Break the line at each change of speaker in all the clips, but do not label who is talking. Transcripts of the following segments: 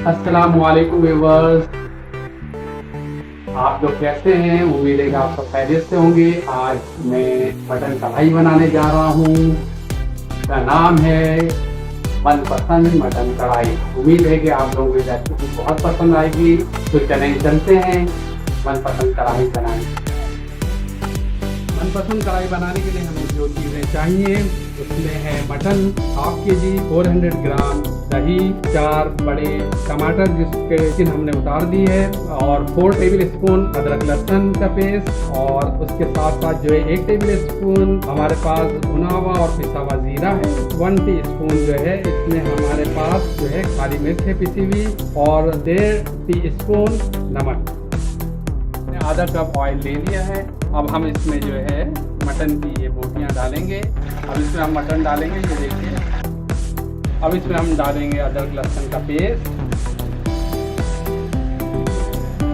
अस्सलामुअलैकुम व्यूअर्स, आप लोग कैसे हैं? उम्मीद है कि आप सब खैरियत से होंगे। आज मैं मटन कढ़ाई बनाने जा रहा हूँ। इसका नाम है मनपसंद मटन कढ़ाई। उम्मीद है कि आप लोगों को रेसिपी बहुत पसंद आएगी। तो चलें चलते हैं मनपसंद कढ़ाई बनाने। मनपसंद कढ़ाई बनाने के लिए हमें जो चीज़ें चाहिए उसमें है मटन हाफ के.जी, 400 ग्राम दही, 4 बड़े टमाटर जिसके छिल हमने उतार दी है, और 4 टेबल स्पून अदरक लहसुन का पेस्ट, और उसके साथ साथ जो है 1 टेबल स्पून हमारे पास भुना हुआ और पिसा हुआ जीरा है। 1 टीस्पून जो है इसमें हमारे पास जो है काली मिर्च है पिसी हुई, और 1.5 टीस्पून नमक। आधा कप ऑयल ले लिया है। अब हम इसमें जो है मटन की ये बोटियाँ डालेंगे। अब इसमें हम मटन डालेंगे, ये देखिए। अब इसमें हम डालेंगे अदरक लहसुन का पेस्ट,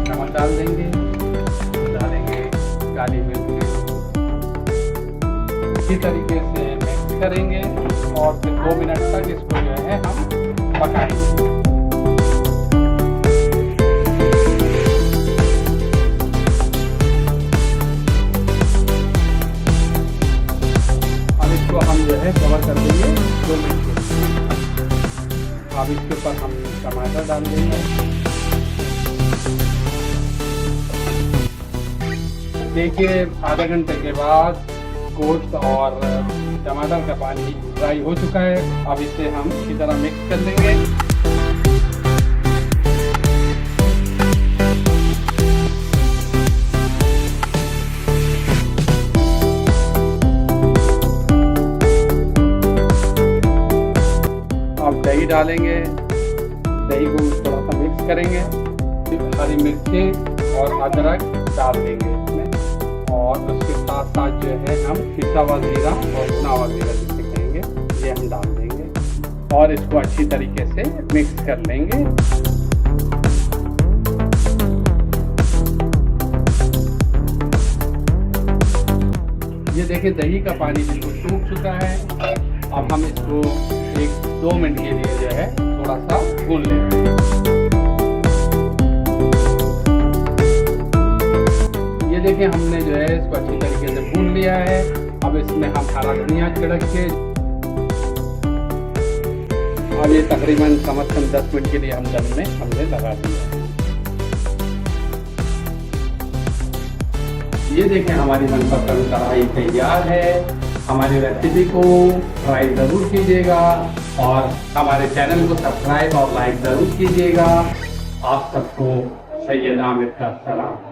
नमक डाल देंगे, डालेंगे काली मिर्च। इसी तरीके से मिक्स करेंगे और फिर 2 मिनट तक इसको जो है हम पकाएंगे। हम जो है कवर कर देंगे 2 मिनट के लिए। अब इसके ऊपर हम टमाटर डाल देंगे। देखिए आधा घंटे के बाद गोश्त और टमाटर का पानी ड्राई हो चुका है। अब इसे हम इसी तरह मिक्स कर लेंगे। दही डालेंगे, दही को थोड़ा सा मिक्स करेंगे, हरी मिर्चें और अदरक डाल देंगे इसमें, और उसके साथ साथ जो है हम पिसा हुआ जीरा और भुना हुआ जीरा जिसे कहेंगे ये हम डाल देंगे, और इसको अच्छी तरीके से मिक्स कर लेंगे। ये देखिए दही का पानी बिल्कुल सूख चुका है। अब हम इसको 1-2 मिनट के लिए जो है थोड़ा सा भून लेंगे। ये देखिए हमने जो है इसको अच्छी तरीके से भून लिया है। अब इसमें हम हरा धनिया छिड़क के, अब ये तकरीबन कम से कम 10 मिनट के लिए हम दम में हमने लगा दिया। ये देखें हमारी मनपसंद कढ़ाई तैयार है। हमारी रेसिपी को ट्राई ज़रूर कीजिएगा और हमारे चैनल को सब्सक्राइब और लाइक ज़रूर कीजिएगा। आप सबको सैयद आमिर का सलाम।